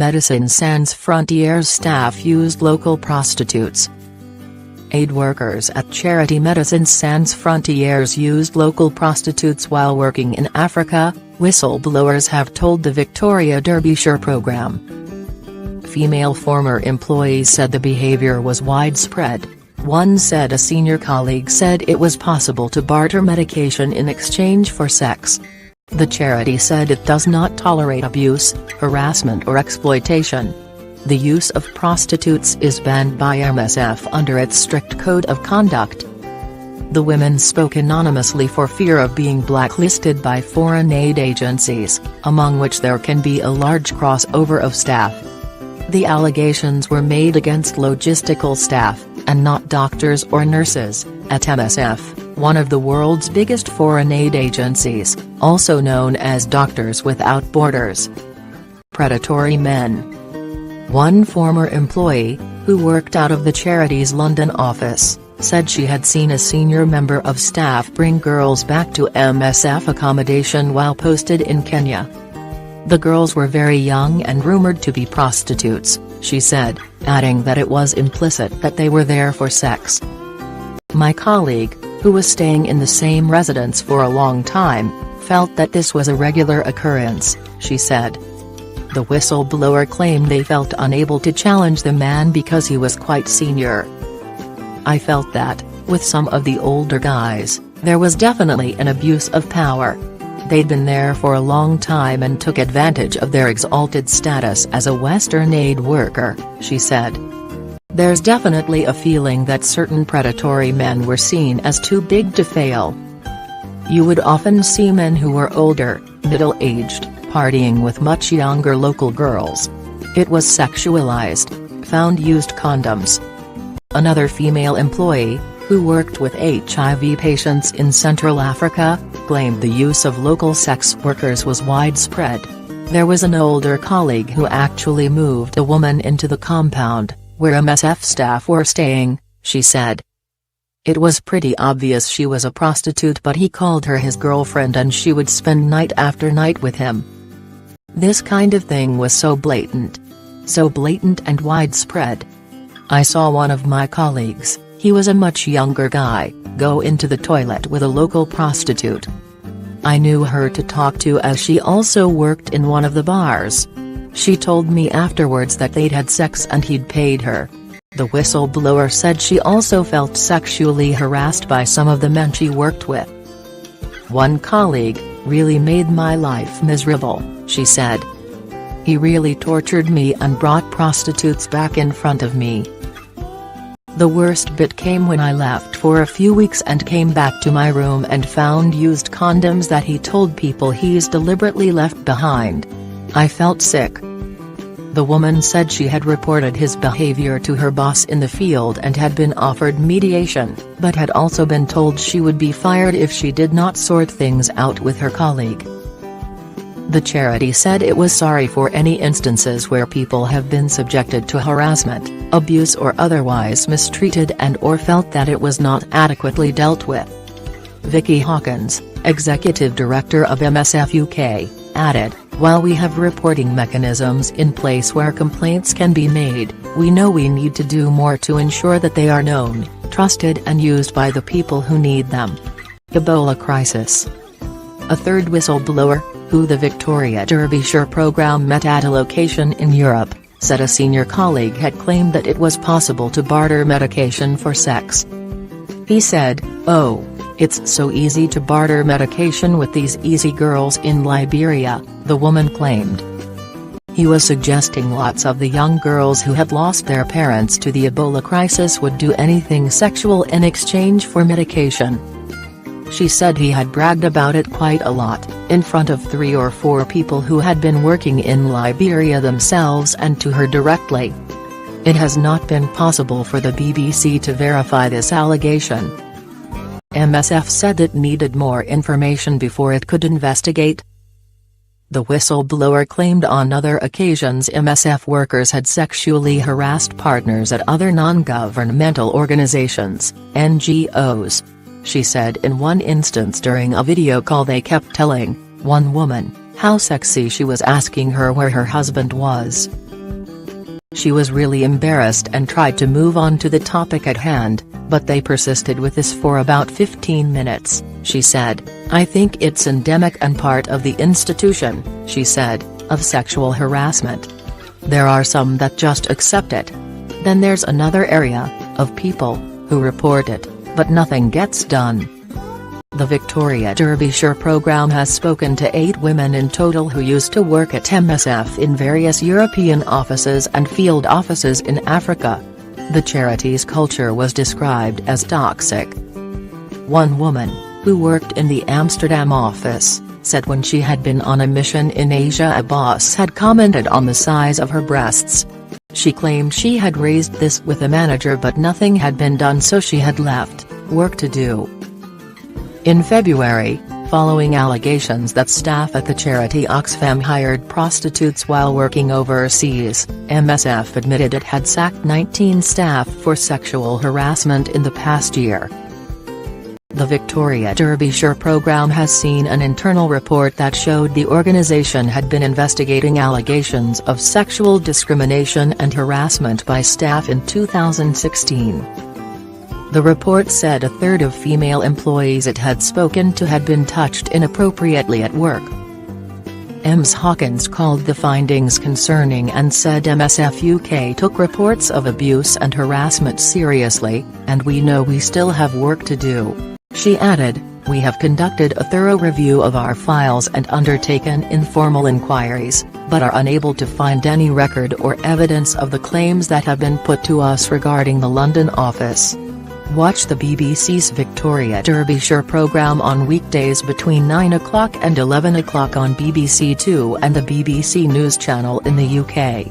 Médecins Sans Frontières staff used local prostitutes. Aid workers at charity Médecins Sans Frontières used local prostitutes while working in Africa, whistleblowers have told the Victoria Derbyshire programme. Female former employees said the behaviour was widespread. One said a senior colleague said it was possible to barter medication in exchange for sex. The charity said it does not tolerate abuse, harassment or exploitation. The use of prostitutes is banned by MSF under its strict code of conduct. The women spoke anonymously for fear of being blacklisted by foreign aid agencies, among which there can be a large crossover of staff. The allegations were made against logistical staff, and not doctors or nurses, at MSF, one of the world's biggest foreign aid agencies, also known as Doctors Without Borders. Predatory men. One former employee, who worked out of the charity's London office, said she had seen a senior member of staff bring girls back to MSF accommodation while posted in Kenya. The girls were very young and rumoured to be prostitutes, she said, adding that it was implicit that they were there for sex. My colleague, who was staying in the same residence for a long time, felt that this was a regular occurrence, she said. The whistleblower claimed they felt unable to challenge the man because he was quite senior. I felt that, with some of the older guys, there was definitely an abuse of power. They'd been there for a long time and took advantage of their exalted status as a Western aid worker, she said. There's definitely a feeling that certain predatory men were seen as too big to fail. You would often see men who were older, middle-aged, partying with much younger local girls. It was sexualized, found used condoms. Another female employee, who worked with HIV patients in Central Africa, claimed the use of local sex workers was widespread. There was an older colleague who actually moved a woman into the compound, where MSF staff were staying, she said. It was pretty obvious she was a prostitute, but he called her his girlfriend and she would spend night after night with him. This kind of thing was so blatant and widespread. I saw one of my colleagues, he was a much younger guy, go into the toilet with a local prostitute. I knew her to talk to as she also worked in one of the bars. She told me afterwards that they'd had sex and he'd paid her. The whistleblower said she also felt sexually harassed by some of the men she worked with. One colleague, really made my life miserable, she said. He really tortured me and brought prostitutes back in front of me. The worst bit came when I left for a few weeks and came back to my room and found used condoms that he told people he's deliberately left behind. I felt sick. The woman said she had reported his behavior to her boss in the field and had been offered mediation, but had also been told she would be fired if she did not sort things out with her colleague. The charity said it was sorry for any instances where people have been subjected to harassment, abuse or otherwise mistreated and/or felt that it was not adequately dealt with. Vicky Hawkins, Executive Director of MSF UK, added, "While we have reporting mechanisms in place where complaints can be made, we know we need to do more to ensure that they are known, trusted and used by the people who need them." Ebola crisis. A third whistleblower, who the Victoria Derbyshire programme met at a location in Europe, said a senior colleague had claimed that it was possible to barter medication for sex. He said, "Oh, it's so easy to barter medication with these easy girls in Liberia," the woman claimed. He was suggesting lots of the young girls who had lost their parents to the Ebola crisis would do anything sexual in exchange for medication. She said he had bragged about it quite a lot, in front of 3 or 4 people who had been working in Liberia themselves and to her directly. It has not been possible for the BBC to verify this allegation. MSF said it needed more information before it could investigate. The whistleblower claimed on other occasions MSF workers had sexually harassed partners at other non-governmental organizations, NGOs. She said in one instance during a video call they kept telling one woman how sexy she was, asking her where her husband was. She was really embarrassed and tried to move on to the topic at hand, but they persisted with this for about 15 minutes, she said. I think it's endemic and part of the institution, she said, of sexual harassment. There are some that just accept it. Then there's another area, of people, who report it, but nothing gets done. The Victoria Derbyshire programme has spoken to 8 women in total who used to work at MSF in various European offices and field offices in Africa. The charity's culture was described as toxic. One woman, who worked in the Amsterdam office, said when she had been on a mission in Asia a boss had commented on the size of her breasts. She claimed she had raised this with a manager but nothing had been done, so she had left work to do. In February, following allegations that staff at the charity Oxfam hired prostitutes while working overseas, MSF admitted it had sacked 19 staff for sexual harassment in the past year. The Victoria Derbyshire programme has seen an internal report that showed the organisation had been investigating allegations of sexual discrimination and harassment by staff in 2016. The report said a third of female employees it had spoken to had been touched inappropriately at work. Ms Hawkins called the findings concerning and said MSF UK took reports of abuse and harassment seriously, and we know we still have work to do. She added, "We have conducted a thorough review of our files and undertaken informal inquiries, but are unable to find any record or evidence of the claims that have been put to us regarding the London office." Watch the BBC's Victoria Derbyshire programme on weekdays between 9 o'clock and 11 o'clock on BBC Two and the BBC News Channel in the UK.